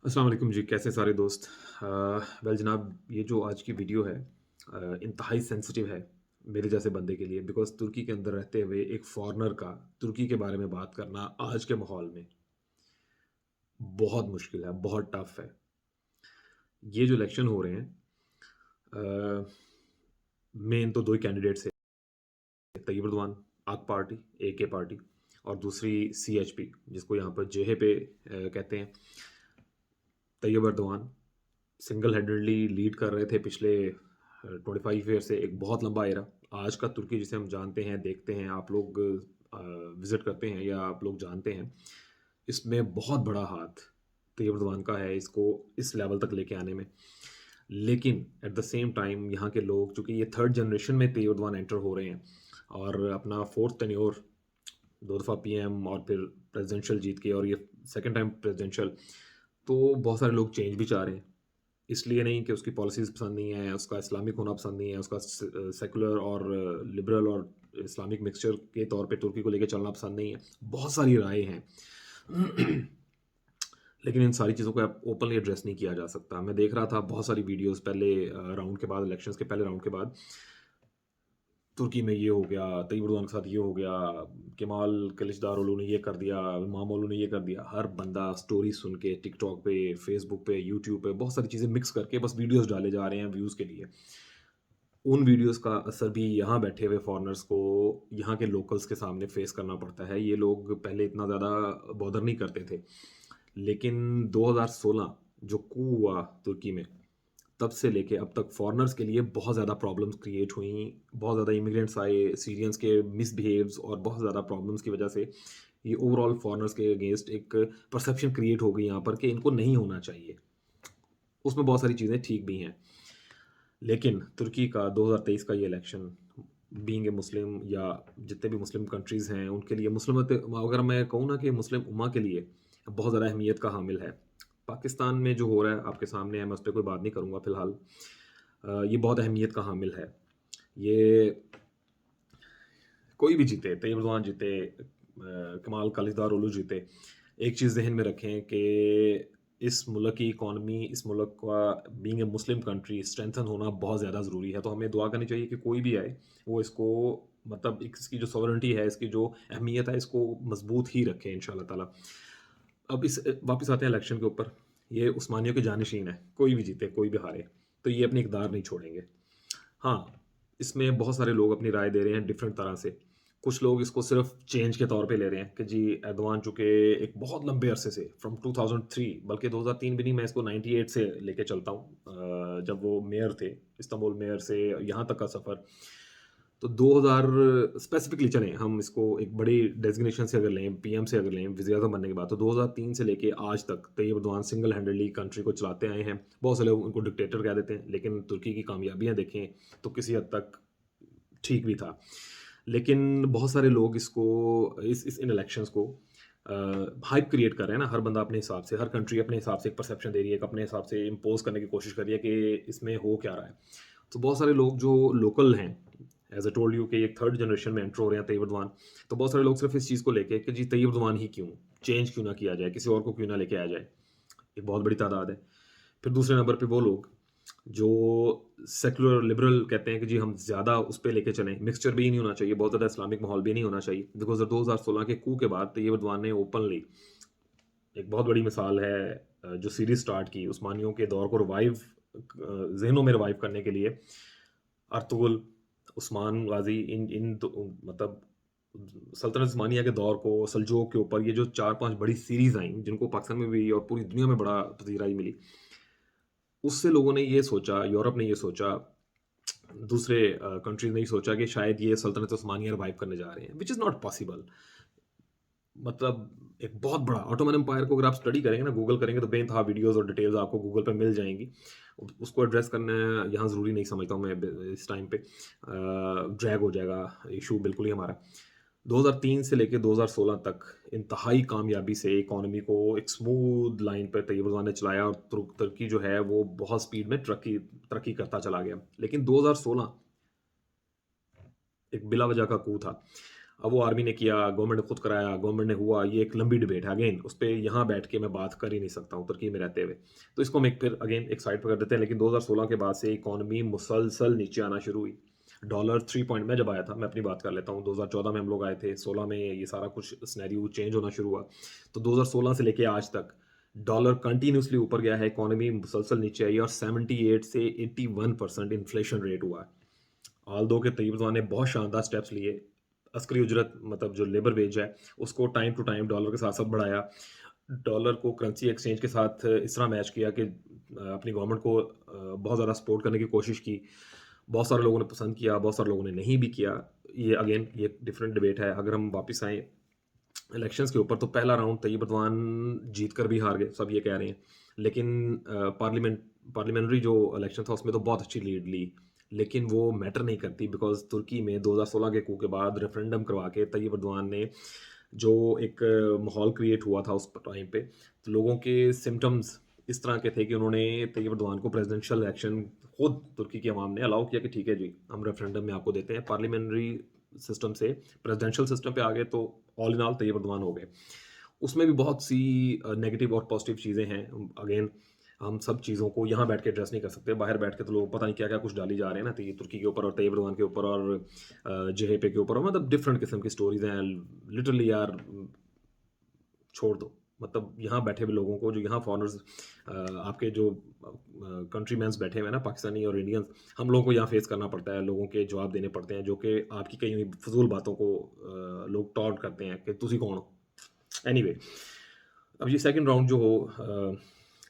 अस्सलाम वालेकुम जी, कैसे सारे दोस्त? वेल जनाब, ये जो आज की वीडियो है इंतहाई सेंसिटिव है मेरे जैसे बंदे के लिए बिकॉज़ तुर्की के अंदर रहते हुए एक फ़ॉरेनर का तुर्की के बारे में बात करना आज के माहौल में बहुत मुश्किल है, बहुत टफ़ है। ये जो इलेक्शन हो रहे हैं अ, मेन तो 2 ही कैंडिडेट्स हैं, तैयब एर्दोग़ान आक पार्टी, एके पार्टी और दूसरी सीएचपी जिसको यहाँ पर जेएचपी कहते हैं। तैयब एर्दोग़ान सिंगल हैंडेडली लीड कर रहे थे पिछले 25 ईयर से एक बहुत लंबा एरा। आज का तुर्की जिसे हम जानते हैं, देखते हैं, आप लोग विज़िट करते हैं या आप लोग जानते हैं, इसमें बहुत बड़ा हाथ तैयब एर्दोग़ान का है इसको इस लेवल तक लेके आने में। लेकिन एट द सेम टाइम यहाँ के लोग चूँकि ये थर्ड जनरेशन में तैयब एर्दोग़ान एंटर हो रहे हैं और अपना 4th टेन्योर 2 दफ़ा पीएम और फिर प्रेज़िडेंशियल जीत के और ये सेकंड टाइम प्रेज़िडेंशियल, तो बहुत सारे लोग चेंज भी चाह रहे हैं। इसलिए नहीं कि उसकी पॉलिसीज़ पसंद नहीं है, उसका इस्लामिक होना पसंद नहीं है, उसका सेकुलर और लिबरल और इस्लामिक मिक्सचर के तौर पे तुर्की को लेके चलना पसंद नहीं है। बहुत सारी राय हैं। लेकिन इन सारी चीज़ों को अब ओपनली एड्रेस नहीं किया जा सकता। मैं देख रहा था बहुत सारी वीडियोज़ पहले राउंड के बाद इलेक्शंस के पहले राउंड के बाद तुर्की में ये हो गया, तैयब एर्दोग़ान के साथ ये हो गया, केमाल किलिचदारोग्लू ने ये कर दिया, इमामोग्लू ने ये कर दिया। हर बंदा स्टोरी सुन के टिकटॉक पे, फेसबुक पे, यूट्यूब पे बहुत सारी चीज़ें मिक्स करके बस वीडियोज़ डाले जा रहे हैं व्यूज़ के लिए। उन वीडियोज़ का असर भी यहाँ बैठे हुए फ़ॉरेनर्स को यहाँ के लोकल्स के सामने फ़ेस करना पड़ता है। ये लोग पहले इतना ज़्यादा बॉदर नहीं करते थे। लेकिन 2016 जो कू हुआ तुर्की में, तब से लेके अब तक फ़ॉरेनर्स के लिए बहुत ज़्यादा प्रॉब्लम्स क्रिएट हुई, बहुत ज़्यादा इमिग्रेंट्स आए, सीरियंस के मिसबिहेव्स और बहुत ज़्यादा प्रॉब्लम्स की वजह से ये ओवरऑल फ़ॉरेनर्स के अगेंस्ट एक परसेप्शन क्रिएट हो गई यहाँ पर कि इनको नहीं होना चाहिए। उसमें बहुत सारी चीज़ें ठीक भी हैं। लेकिन तुर्की का 2023 का ये इलेक्शन बीइंग ए मुस्लिम या जितने भी मुस्लिम कंट्रीज़ हैं, उनके लिए मुस्लिमत अगर मैं कहूँ ना कि मुस्लिम उम्मा के लिए बहुत ज़्यादा अहमियत का हामिल है। पाकिस्तान में जो हो रहा है आपके सामने है, मैं उस पे कोई बात नहीं करूँगा फ़िलहाल। ये बहुत अहमियत का हामिल है। ये कोई भी जीते, तैयब एर्दोग़ान जीते, कमाल कलिचदारोग्लू जीते, एक चीज़ ज़हन में रखें कि इस मुल्क की इकॉनमी, इस मुल्क का being a Muslim country strengthen होना बहुत ज़्यादा ज़रूरी है। तो हमें दुआ करनी चाहिए कि कोई भी आए, वो इसको मतलब इसकी जो सॉवरेनिटी है, इसकी जो अहमियत है, इसको मज़बूत ही रखे इंशाअल्लाह ताला। अब वापस आते हैं इलेक्शन के ऊपर। ये उस्मानियों के जानशीन है, कोई भी जीते, कोई भी हारे, तो ये अपनी इक़्तिदार नहीं छोड़ेंगे। हाँ, इसमें बहुत सारे लोग अपनी राय दे रहे हैं डिफरेंट तरह से। कुछ लोग इसको सिर्फ़ चेंज के तौर पे ले रहे हैं कि जी एर्दोग़ान चूँकि एक बहुत लंबे अरसे से फ्रॉम 2003 बल्कि 2003 भी नहीं, मैं इसको 98 से लेके चलता हूँ जब वो मेयर थे, इस्तांबुल मेयर से यहाँ तक का सफ़र। तो 2000 स्पेसिफिकली चलें, हम इसको एक बड़ी डेज़िग्नेशन से अगर लें, पीएम से अगर लें, वज़ीर-ए-आज़म बनने के बाद, तो 2003 से लेके आज तक तैयब एर्दोग़ान सिंगल हैंडेडली कंट्री को चलाते आए हैं। बहुत से लोग उनको डिक्टेटर कह देते हैं, लेकिन तुर्की की कामयाबियाँ देखें, तो किसी हद तक ठीक भी था। लेकिन बहुत सारे लोग इसको इस इन इलेक्शंस को हाइप क्रिएट कर रहे हैं ना, हर बंदा अपने हिसाब से, हर कंट्री अपने हिसाब से एक परसेप्शन दे रही है, एक अपने हिसाब से इम्पोज़ करने की कोशिश कर रही है कि इसमें हो क्या रहा है। तो बहुत सारे लोग जो लोकल हैं, एज़ आई टोल्ड यू कि एक थर्ड जनरेशन में एंटर हो रहे हैं तैयब एर्दोग़ान, तो बहुत सारे लोग सिर्फ़ इस चीज़ को लेके कि जी तैयब एर्दोग़ान ही क्यों? चेंज क्यों ना किया जाए? किसी और को क्यों ना लेके आया जाए? एक बहुत बड़ी तादाद है। फिर दूसरे नंबर पे वो लोग जो सेक्युलर लिबरल कहते हैं कि जी हम ज़्यादा उस पे लेके चलें, मिक्सचर भी नहीं होना चाहिए, बहुत ज़्यादा इस्लामिक माहौल भी नहीं होना चाहिए। बिकॉज़ 2016 के कू के बाद तैयब एर्दोग़ान ने ओपनली एक बहुत बड़ी मिसाल है जो सीरीज़ स्टार्ट की उस्मानियों के दौर को ज़हनों में रिवाइव करने के लिए अर्तुगरुल, उस्मान गाज़ी इन दो मतलब सल्तनत उस्मानिया के दौर को सल्जूक के ऊपर ये जो 4-5 बड़ी सीरीज़ आईं, जिनको पाकिस्तान में भी और पूरी दुनिया में बड़ा पज़ीराई मिली। उससे लोगों ने ये सोचा, यूरोप ने ये सोचा, दूसरे कंट्रीज़ ने ये सोचा कि शायद ये सल्तनत उस्मानिया रिवाइव करने जा रहे हैं, व्हिच इज़ नॉट पॉसिबल। मतलब एक बहुत बड़ा ऑटोमन एम्पायर को अगर आप स्टडी करेंगे ना, गूगल करेंगे तो बेनतहा वीडियोज़ और डिटेल्स आपको गूगल पे मिल जाएँगी। उसको एड्रेस करना यहाँ ज़रूरी नहीं समझता हूँ मैं इस टाइम पे। ड्रैग हो जाएगा इश्यू बिल्कुल ही हमारा। 2003 से लेके 2016 तक इंतहाई कामयाबी से इकॉनमी को एक स्मूथ लाइन पे तैयब एर्दोग़ान ने चलाया और तुर्की जो है वो बहुत स्पीड में तरक्की तरक्की करता चला गया। लेकिन 2016 एक बिला वजह का कू था। अब वो आर्मी ने किया, गवर्नमेंट ने खुद कराया, गवर्नमेंट ने हुआ, ये एक लंबी डिबेट है। अगेन उस पे यहाँ बैठ के मैं बात कर ही नहीं सकता हूँ तुर्की में रहते हुए। तो इसको हम एक फिर अगेन एक साइड पे कर देते हैं, लेकिन 2016 के बाद से इकॉनमी मुसलसल नीचे आना शुरू हुई। डॉलर 3 पॉइंट में जब आया था, मैं अपनी बात कर लेता हूँ, 2014 में हम लोग आए थे, 16 में ये सारा कुछ सिनेरियो चेंज होना शुरू हुआ। तो 2016 से लेके आज तक डॉलर कंटिन्यूअसली ऊपर गया है, इकॉनमी मुसलसल नीचे आई है और 78 से 81% इन्फ्लेशन रेट हुआ है। ऑल्दो के तय्यब एर्दोग़ान ने बहुत शानदार स्टेप्स लिए। अस्करी उजरत मतलब जो लेबर वेज है, उसको टाइम टू टाइम डॉलर के साथ-साथ बढ़ाया। डॉलर को करेंसी एक्सचेंज के साथ इस तरह मैच किया कि अपनी गवर्नमेंट को बहुत ज़्यादा सपोर्ट करने की कोशिश की। बहुत सारे लोगों ने पसंद किया, बहुत सारे लोगों ने नहीं भी किया। ये अगेन ये डिफरेंट डिबेट है। अगर हम वापस आएँ इलेक्शंस के ऊपर, तो पहला राउंड तय्यब एर्दोग़ान जीत कर भी हार गए, सब ये कह रहे हैं। लेकिन पार्लियामेंट्री जो इलेक्शन था उसमें तो बहुत अच्छी लीड ली। लेकिन वो मैटर नहीं करती, बिकॉज़ तुर्की में 2016 के कू के बाद रेफरेंडम करवा के तय्यब एर्दोग़ान ने जो एक माहौल क्रिएट हुआ था उस टाइम पे, तो लोगों के सिम्पटम्स इस तरह के थे कि उन्होंने तय्यब एर्दोग़ान को प्रेसिडेंशियल इलेक्शन, खुद तुर्की की अवाम ने अलाउ किया कि ठीक है जी, हम रेफरेंडम में आपको देते हैं। पार्लियामेंट्री सिस्टम से प्रेसिडेंशियल सिस्टम पे आ गए, तो ऑल इन ऑल तय्यब एर्दोग़ान हो गए। उसमें भी बहुत सी नेगेटिव और पॉजिटिव चीज़ें हैं। अगेन हम सब चीज़ों को यहाँ बैठ के एड्रेस नहीं कर सकते। बाहर बैठ के तो लोग पता नहीं क्या-क्या कुछ डाली जा रहे हैं ना, तो ये तुर्की के ऊपर और तय्यब एर्दोग़ान के ऊपर और जेएपी के ऊपर, और मतलब डिफरेंट किस्म की स्टोरीज़ हैं। लिटरली यार, छोड़ दो। मतलब यहाँ बैठे हुए लोगों को, जो यहाँ फॉरेनर्स आपके जो कंट्रीमैन्स बैठे हुए हैं ना, पाकिस्तानी और इंडियंस, हम लोगों को यहाँ फेस करना पड़ता है, लोगों के जवाब देने पड़ते हैं, जो कि आपकी कही हुई फ़िज़ूल बातों को लोग टॉन्ट करते हैं कि तुसी कौन हो? एनीवे, अब ये सेकंड राउंड जो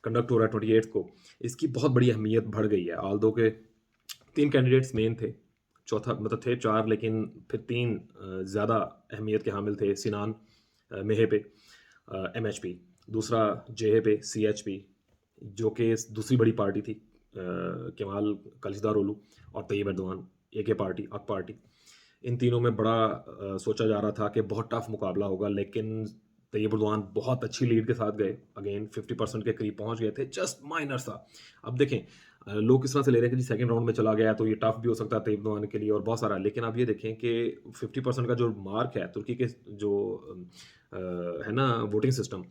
कंडक्ट हो रहा है 28th को, इसकी बहुत बड़ी अहमियत बढ़ गई है। ऑल्दो के 3 कैंडिडेट्स मेन थे, चौथा मतलब थे 4, लेकिन फिर 3 ज़्यादा अहमियत के हामिल थे। सिनान मेहेपे एमएचपी, दूसरा जेएपी सीएचपी, जो कि दूसरी बड़ी पार्टी थी, केमाल कलिचदारोग्लू और तय्यब एर्दोग़ान, एके पार्टी, अक पार्टी। इन तीनों में बड़ा सोचा जा रहा था कि बहुत टफ मुकाबला होगा, लेकिन तय्यब एर्दोग़ान बहुत अच्छी लीड के साथ गए। अगेन 50% के करीब पहुंच गए थे, जस्ट माइनर सा। अब देखें, लोग किस तरह से ले रहे हैं कि जी सेकंड राउंड में चला गया तो ये टफ भी हो सकता है तय्यब एर्दोग़ान के लिए और बहुत सारा। लेकिन आप ये देखें कि 50% का जो मार्क है तुर्की के, जो है ना वोटिंग सिस्टम,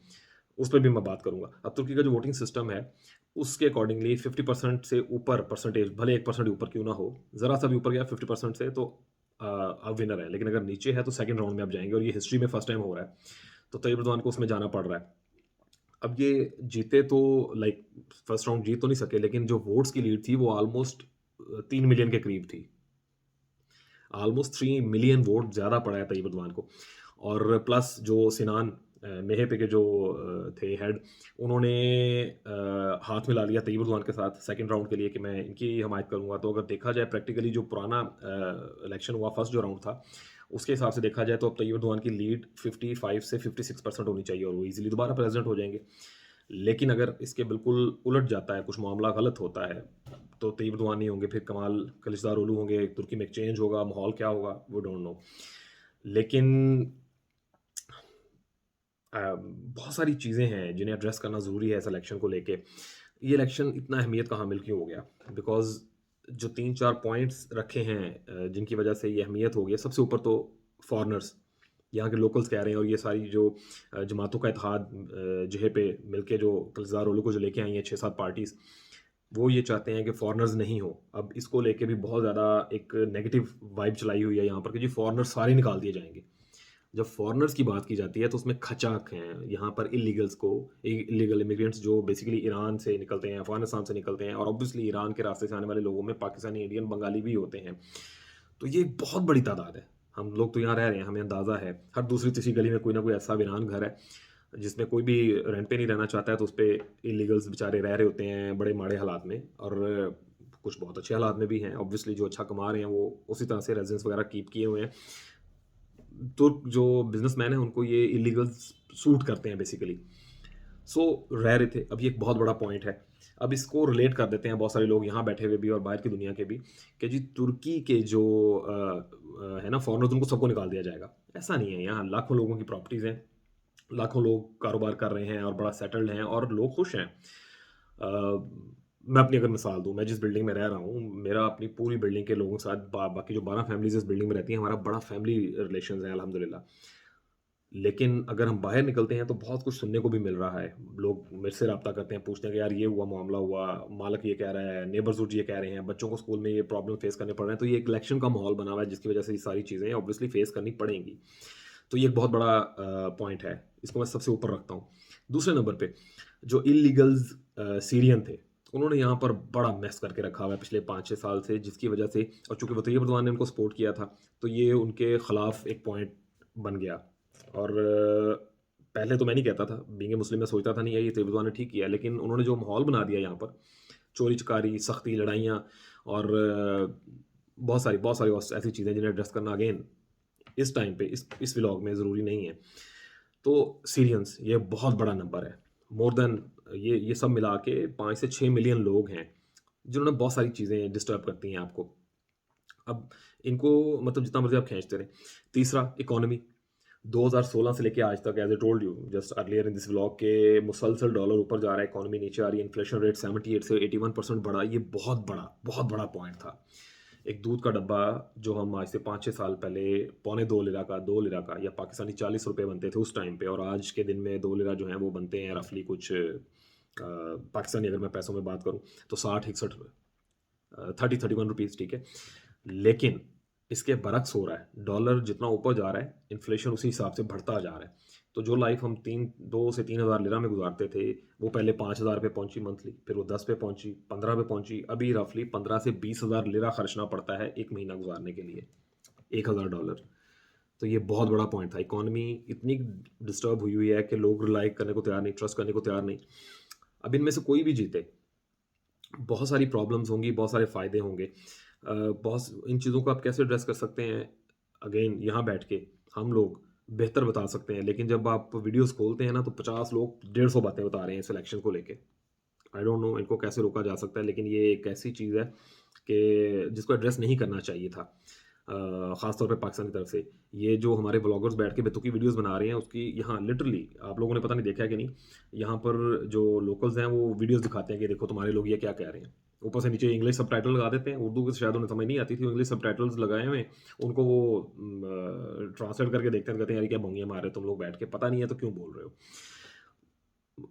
उस पे भी मैं बात करूँगा। अब तुर्की का जो वोटिंग सिस्टम है, उसके अकॉर्डिंगली 50% से ऊपर परसेंटेज, भले 1% ऊपर क्यों ना हो, ज़रा सा भी ऊपर गया 50% से, तो आप विनर हैं। लेकिन अगर नीचे है तो सेकंड राउंड में आप जाएँगे, और ये हिस्ट्री में फर्स्ट टाइम हो रहा है। तो तय्यब एर्दोग़ान को उसमें जाना पड़ रहा है। अब ये जीते तो लाइक फर्स्ट राउंड जीत तो नहीं सके, लेकिन जो वोट्स की लीड थी वो ऑलमोस्ट 3 मिलियन के करीब थी। ऑलमोस्ट 3 मिलियन वोट ज़्यादा पड़ा है तय्यब एर्दोग़ान को। और प्लस जो सिनान मेहेपे के जो थे हेड, उन्होंने हाथ मिला लिया तय्यब एर्दोग़ान के साथ सेकंड राउंड के लिए कि मैं इनकी हमायत करूँगा। तो अगर देखा जाए प्रैक्टिकली, जो पुराना इलेक्शन हुआ, फर्स्ट जो राउंड था, उसके हिसाब से देखा जाए तो अब तय्यब एर्दोग़ान की लीड 55 से 56% होनी चाहिए और वो ईज़िली दोबारा प्रेज़िडेंट हो जाएँगे। लेकिन अगर इसके बिल्कुल उलट जाता है, कुछ मामला गलत होता है, तो तय्यब एर्दोग़ान नहीं होंगे, फिर कमाल कलिचदारोग्लू होंगे, तुर्की में एक चेंज होगा, माहौल क्या होगा, वी डोंट नो। लेकिन बहुत सारी चीज़ें हैं जिन्हें एड्रेस करना ज़रूरी है इस इलेक्शन को लेके। ये इलेक्शन इतना अहमियत का हामिल क्यों हो गया? बिकॉज़ जो 3-4 पॉइंट्स रखे हैं जिनकी वजह से ये अहमियत हो गई है, सबसे ऊपर तो फॉरेनर्स, यहाँ के लोकल्स कह रहे हैं, और ये सारी जो जमातों का इत्तेहाद जगह पे मिलके जो कलिचदारोग्लू को जो लेके आई हैं 6-7 पार्टीज़, वो ये चाहते हैं कि फॉरेनर्स नहीं हो। अब इसको लेके भी बहुत ज़्यादा एक नेगेटिव वाइब चलाई हुई है यहाँ पर कि जी फॉरेनर्स सारे निकाल दिए जाएँगे। जब फॉरेनर्स की बात की जाती है तो उसमें खचाक हैं, यहाँ पर इल्लीगल्स को, इल्लीगल इमिग्रेंट्स जो बेसिकली ईरान से निकलते हैं, अफ़गानिस्तान से निकलते हैं, और ऑब्वियसली ईरान के रास्ते से आने वाले लोगों में पाकिस्तानी, इंडियन, बंगाली भी होते हैं। तो ये एक बहुत बड़ी तादाद है। हम लोग तो यहाँ रह रहे हैं, हमें अंदाज़ा है, हर दूसरी तीसरी गली में कोई ना कोई ऐसा वीरान घर है, जिसमें कोई भी रेंट पे नहीं रहना चाहता है, तो उसपे इल्लीगल्स बेचारे रह रहे होते हैं बड़े माड़े हालात में, और कुछ बहुत अच्छे हालात में भी हैं। ऑब्वियसली जो अच्छा कमा रहे हैं वो उसी तरह से रेज़िडेंस वगैरह कीप किए हुए हैं। तुर्क जो बिज़नेसमैन हैं उनको ये इल्लीगल्स सूट करते हैं बेसिकली। सो रह रहे थे। अब ये एक बहुत बड़ा पॉइंट है। अब इसको रिलेट कर देते हैं बहुत सारे लोग यहाँ बैठे हुए भी और बाहर की दुनिया के भी, कि जी तुर्की के जो है ना फॉरेनर्स, उनको सबको निकाल दिया जाएगा। ऐसा नहीं है, यहाँ लाखों लोगों की प्रॉपर्टीज़ हैं, लाखों लोग कारोबार कर रहे हैं और बड़ा सेटल्ड हैं और लोग खुश हैं। मैं अपनी अगर मिसाल दूँ, मैं जिस बिल्डिंग में रह रहा हूँ, मेरा अपनी पूरी बिल्डिंग के लोगों के साथ बाकी जो 12 फैमिलीज़ इस बिल्डिंग में रहती हैं, हमारा बड़ा फैमिली रिलेशंस है अल्हम्दुलिल्लाह। लेकिन अगर हम बाहर निकलते हैं तो बहुत कुछ सुनने को भी मिल रहा है। लोग मेरे से राब्ता करते हैं, पूछते हैं कि यार ये हुआ, मामला हुआ, मालिक ये कह रहा है, नेबर्स ये कह रहे हैं, बच्चों को स्कूल में ये प्रॉब्लम फेस करने पड़ रहे हैं। तो ये एक इलेक्शन का माहौल बना हुआ है जिसकी वज़ह से ये सारी चीज़ें ऑब्वियसली फेस करनी पड़ेंगी। तो ये एक बहुत बड़ा पॉइंट है। इसको मैं सबसे ऊपर रखता हूँ। दूसरे नंबर पे जो इल्लीगल्स सीरियन थे, उन्होंने यहाँ पर बड़ा मेस करके रखा हुआ है पिछले 5-6 साल से जिसकी वज़ह से और चूँकि तैयब उर्दवान ने उनको सपोर्ट किया था, तो ये उनके खिलाफ एक पॉइंट बन गया। और पहले तो मैं नहीं कहता था, बीइंग ए मुस्लिम मैं सोचता था नहीं यार ये तैयब उर्दवान ने ठीक किया, लेकिन उन्होंने जो माहौल बना दिया यहाँ पर, चोरी-चकारी, सख्ती, लड़ाइयाँ और बहुत सारी और ऐसी चीज़ें जिन्हें एड्रेस करना अगेन इस टाइम पे इस व्लॉग में ज़रूरी नहीं है। तो सीरियंस ये बहुत बड़ा नंबर है। मोर देन ये सब मिला के 5 से 6 मिलियन लोग हैं, जिन्होंने बहुत सारी चीज़ें डिस्टर्ब करती हैं आपको। अब इनको मतलब जितना मर्ज़ी आप खींचते रहें। तीसरा इकोनॉमी 2016 से लेके आज तक as I told you just earlier in this vlog के मुसलसल डॉलर ऊपर जा रहा है, इकोनॉमी नीचे आ रही है, इन्फ्लेशन रेट 78 से 81% बढ़ा। ये बहुत बड़ा पॉइंट था। एक दूध का डब्बा जो हम आज से 5-6 साल पहले पौने 2 लिरा का 2 लिरा का या पाकिस्तानी ₹40 बनते थे उस टाइम पे और आज के दिन में 2 लिरा जो हैं वो बनते हैं रफ़ली कुछ पाकिस्तानी अगर मैं पैसों में बात करूँ तो 60-61 30-31 रुपीज़ ठीक है। लेकिन इसके बरक्स हो रहा है। डॉलर जितना ऊपर जा रहा है, इन्फ्लेशन उसी हिसाब से बढ़ता जा रहा है। तो जो लाइफ़ हम 2 से 3,000 लिरा में गुज़ारते थे, वो पहले 5,000 पे पहुँची मंथली, फिर वो 10 पे पहुँची, 15 पे पहुँची, अभी रफ़ली 15 से 20,000 लिरा खर्चना पड़ता है 1 महीना गुज़ारने के लिए, $1,000। तो ये बहुत बड़ा पॉइंट था। इकॉनमी इतनी डिस्टर्ब हुई है कि लोग रिलाई करने को तैयार नहीं, ट्रस्ट करने को तैयार नहीं। अब इनमें से कोई भी जीते, बहुत सारी प्रॉब्लम्स होंगी, बहुत सारे फ़ायदे होंगे। बहुत इन चीज़ों को आप कैसे एड्रेस कर सकते हैं? अगेन यहाँ बैठ के हम लोग बेहतर बता सकते हैं, लेकिन जब आप वीडियोज़ खोलते हैं ना तो 50 लोग 150 बातें बता रहे हैं इस इलेक्शन को लेके। आई डोंट नो इनको कैसे रोका जा सकता है, लेकिन ये एक ऐसी चीज़ है कि जिसको एड्रेस नहीं करना चाहिए था। ख़ास तौर पे पाकिस्तान की तरफ से। ये जो हमारे व्लॉगर्स बैठ के बेतुकी वीडियोज़ बना रहे हैं, उसकी यहाँ लिटरली आप लोगों ने पता नहीं देखा है कि नहीं, यहाँ पर जो लोकल्स हैं, वो वीडियोज़ दिखाते हैं कि देखो तुम्हारे लोग ये क्या कह रहे हैं। ऊपर से नीचे इंग्लिश सबटाइटल लगा देते हैं, उर्दू की शायद उन्हें समझ नहीं आती थी, इंग्लिश सबटाइटल्स लगाए हुए हैं, उनको वो ट्रांसलेट करके देखते हैं, कहते हैं यार ये क्या बंगियाँ मार रहे हो तुम लोग बैठ के, पता नहीं है तो क्यों बोल रहे हो?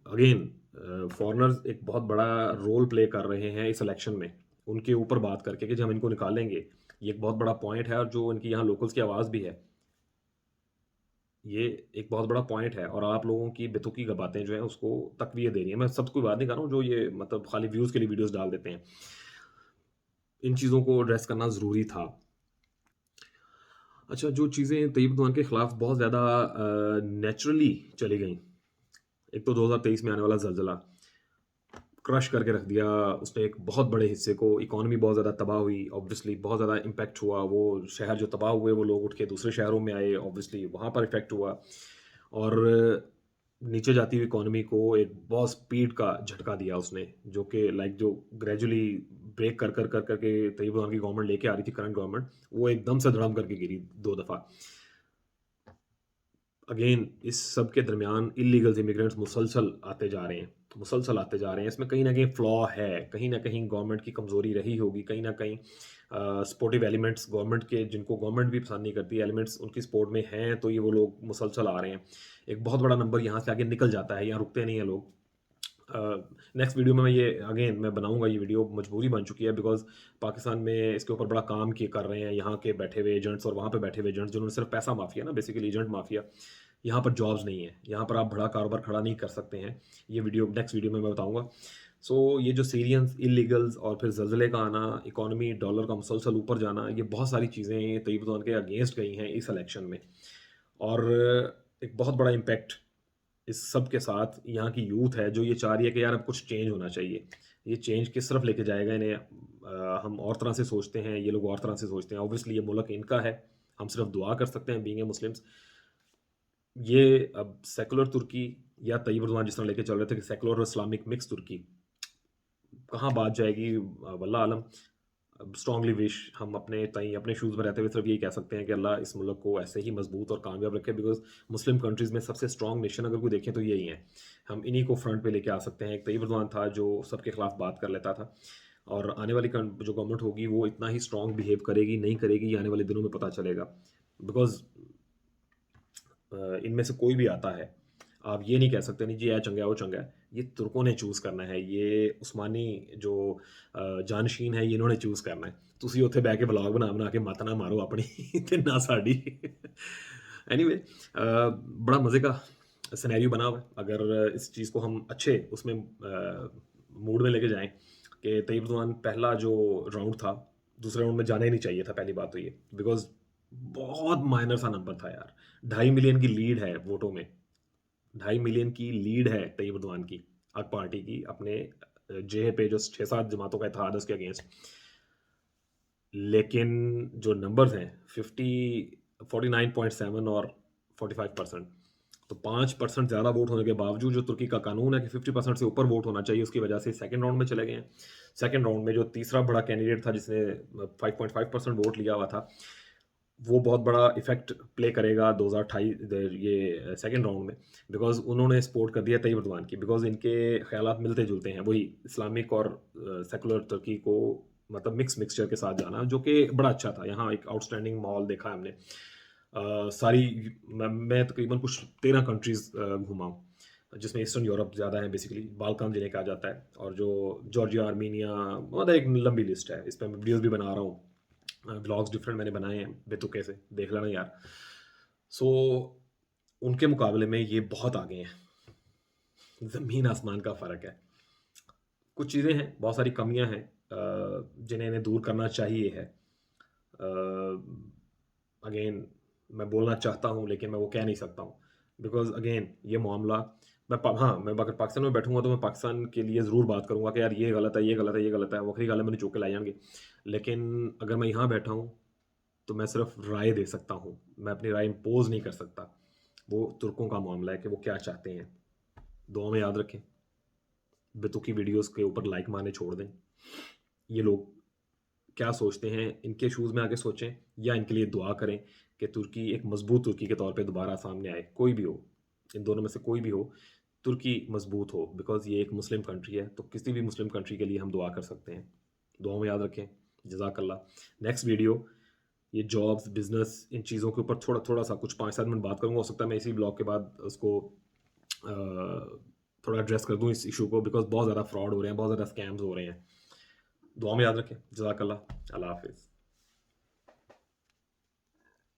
अगेन फॉरेनर्स एक बहुत बड़ा रोल प्ले कर रहे हैं इस इलेक्शन में, उनके ऊपर बात करके कि जब हम इनको निकालेंगे, ये एक बहुत बड़ा पॉइंट है और जो इनकी यहाँ लोकल्स की आवाज़ भी है, ये एक बहुत बड़ा पॉइंट है और आप लोगों की बेतुकी ग बातें जो हैं उसको तक़वियत दे रही हैं। मैं सबकी बात नहीं कर रहा हूँ जो ये मतलब खाली व्यूज़ के लिए वीडियोज़ डाल देते हैं। इन चीज़ों को एड्रेस करना ज़रूरी था। अच्छा जो चीज़ें तय्यब उर्दवान के खिलाफ बहुत ज़्यादा नेचुरली चली गईं, एक तो 2023 में आने वाला ज़लज़ला क्रश करके रख दिया उसने एक बहुत बड़े हिस्से को, इकॉनमी बहुत ज़्यादा तबाह हुई, ऑब्वियसली बहुत ज़्यादा इम्पैक्ट हुआ, वो शहर जो तबाह हुए वो लोग उठ के दूसरे शहरों में आए, ऑब्वियसली वहाँ पर इफ़ेक्ट हुआ और नीचे जाती हुई इकॉनमी को एक बहुत स्पीड का झटका दिया उसने, जो कि लाइक जो ग्रेजुअली ब्रेक कर के तैयब उर्दवान की गवर्नमेंट लेके आ रही थी करंट गवर्नमेंट, वो एकदम से धड़ाम करके गिरी 2 दफ़ा। अगेन इस सब के दरमियान इल्लीगल इमिग्रेंट्स मुसलसल आते जा रहे हैं। इसमें कहीं न कहीं फ्लॉ है, कहीं न कहीं गवर्नमेंट की कमज़ोरी रही होगी, कहीं न कहीं सपोर्टिव एलिमेंट्स गवर्नमेंट के जिनको गवर्नमेंट भी पसंद नहीं करती, एलिमेंट्स उनकी सपोर्ट में हैं, तो ये वो लोग मुसलसल आ रहे हैं। एक बहुत बड़ा नंबर यहाँ से आगे निकल जाता है, यहाँ रुकते नहीं हैं लोग। नेक्स्ट वीडियो में मैं ये अगेन मैं बनाऊँगा ये वीडियो, मजबूरी बन चुकी है बिकॉज़ पाकिस्तान में इसके ऊपर बड़ा काम किए कर रहे हैं, यहाँ के बैठे हुए एजेंट्स और वहाँ पे बैठे हुए एजेंट्स जिन्होंने सिर्फ पैसा माफ़िया ना बेसिकली एजेंट माफ़िया। यहाँ पर जॉब्स नहीं है, यहाँ पर आप बड़ा कारोबार खड़ा नहीं कर सकते हैं। ये वीडियो नेक्स्ट वीडियो में मैं बताऊँगा। सो ये जो सीरियंस, इल्लीगल्स और फिर ज़लज़ले का आना, इकॉनमी, डॉलर का मुसलसल ऊपर जाना, ये बहुत सारी चीज़ें तय्यब उर्दवान के अगेंस्ट गई हैं इस इलेक्शन में। और एक बहुत बड़ा इम्पैक्ट इस सब के साथ यहाँ की यूथ है जो ये चाह रही है कि यार अब कुछ चेंज होना चाहिए। ये चेंज किस तरफ लेके जाएगा इन्हें हम और तरह से सोचते हैं, ये लोग और तरह से सोचते हैं। ऑब्वियसली ये मुल्क इनका है, हम सिर्फ दुआ कर सकते हैं बीइंग ए मुस्लिम्स। ये अब सेकुलर तुर्की या तय्यब उर्दवान जिस तरह लेके चल रहे थे कि सेकुलर और इस्लामिक मिक्स तुर्की, कहाँ बात जाएगी वल्लाह आलम। स्ट्रांगली विश हम अपने ताई अपने शूज़ में रहते हुए सिर्फ यही कह सकते हैं कि अल्लाह इस मुल्क को ऐसे ही मजबूत और कामयाब रखे, बिकॉज़ मुस्लिम कंट्रीज़ में सबसे स्ट्रांग नेशन अगर कोई देखें तो यही है। हम इन्हीं को फ्रंट पे लेके आ सकते हैं। एक तैयब उर्दवान था जो सबके खिलाफ बात कर लेता था, और आने वाली जो गवर्नमेंट होगी वो इतना ही स्ट्रांग बिहेव करेगी, नहीं करेगी, ये आने वाले दिनों में पता चलेगा। बिकॉज़ इनमें से कोई भी आता है, आप ये नहीं कह सकते नहीं जी ये चंगा है, वो चंगा है। ये तुर्कों ने चूज़ करना है, ये उस्मानी जो जानशीन है, ये इन्होंने चूज़ करना है। ਤੁਸੀਂ ਉੱਥੇ ਬਹਿ ਕੇ ਵਲੌਗ ਬਣਾ-ਬਣਾ ਕੇ मत ना मारो अपनी ਤੇ ना साड़ी। एनीवे बड़ा मज़े का सिनेरियो बना हुआ है। अगर इस चीज़ को हम अच्छे उसमें मूड में लेके जाएँ कि तैयब उर्दवान पहला जो राउंड था, दूसरे राउंड में जाना ही नहीं चाहिए था, पहली बात तो ये। बिकॉज़ बहुत माइनर सा नंबर था यार। 2.5 मिलियन की लीड है वोटों में। 2.5 मिलियन की लीड है तैयब उर्दवान की, हक पार्टी की, अपने जेए पे जो 6-7 जमातों का इत्तेहाद है उसके अगेंस्ट। लेकिन जो नंबर्स हैं 49.7 और 45%, तो 5% ज़्यादा वोट होने के बावजूद जो तुर्की का कानून है कि 50% से ऊपर वोट होना चाहिए, उसकी वजह से सेकंड राउंड में चले गए हैं। सेकंड राउंड में जो तीसरा बड़ा कैंडिडेट था जिसने 5.5% वोट लिया हुआ था, वो बहुत बड़ा इफ़ेक्ट प्ले करेगा 2028 ये सेकंड राउंड में, बिकॉज़ उन्होंने सपोर्ट कर दिया तैयब उर्दवान की, बिकॉज़ इनके ख़यालात मिलते-जुलते हैं, वही इस्लामिक और सेकुलर तुर्की को मतलब मिक्सचर के साथ जाना, जो कि बड़ा अच्छा था। यहाँ एक आउटस्टैंडिंग माहौल देखा है हमने। सारी मैं तकरीबन कुछ 13 कंट्रीज़ घूमा हूँ, जिसमें ईस्टर्न यूरोप ज़्यादा है बेसिकली, बाल्कान जिन्हें कहा जाता है, और जो जॉर्जिया, आर्मीनिया, मतलब एक लंबी लिस्ट है। इस पे मैं वीडियोज़ भी बना रहा हूँ। व्लॉग्स डिफरेंट मैंने बनाए हैं बेतुके से, देख लेना यार। सो उनके मुकाबले में ये बहुत आगे हैं, ज़मीन आसमान का फ़र्क है। कुछ चीज़ें हैं, बहुत सारी कमियाँ हैं जिन्हें इन्हें दूर करना चाहिए है। अगेन मैं बोलना चाहता हूँ लेकिन मैं वो कह नहीं सकता हूँ, बिकॉज़ अगेन ये मामला मैं अगर पाकिस्तान में बैठूँगा तो मैं पाकिस्तान के लिए ज़रूर बात करूँगा कि यार ये गलत है, ये गलत है, ये गलत है, वखरी गल मैंने चुक के लै जाणगे। लेकिन अगर मैं यहाँ बैठा हूँ तो मैं सिर्फ राय दे सकता हूँ, मैं अपनी राय इम्पोज़ नहीं कर सकता। वो तुर्कों का मामला है कि वो क्या चाहते हैं। दुआ में याद रखें, बेतुकी वीडियोज़ के ऊपर लाइक मारने छोड़ दें। ये लोग क्या सोचते हैं, इनके शूज़ में आके सोचें, या इनके लिए दुआ करें कि तुर्की एक मज़बूत तुर्की के तौर पे दोबारा सामने आए। कोई भी हो, इन दोनों में से कोई भी हो, तुर्की मज़बूत हो, बिकॉज़ ये एक मुस्लिम कंट्री है, तो किसी भी मुस्लिम कंट्री के लिए हम दुआ कर सकते हैं। दुआ में याद रखें। जज़ाकल्लाह। नेक्स्ट वीडियो ये जॉब्स, बिज़नेस, इन चीज़ों के ऊपर थोड़ा-थोड़ा सा कुछ 5-7 मिनट बात करूँगा। हो सकता है मैं इसी ब्लॉग के बाद उसको थोड़ा एड्रेस कर दूँ इस इश्यू को, बिकॉज़ बहुत ज़्यादा फ्रॉड हो रहे हैं, बहुत ज़्यादा स्कैम्स हो रहे हैं। दुआ में याद रखें। जज़ाकल्लाह। अल्लाह हाफ़िज़।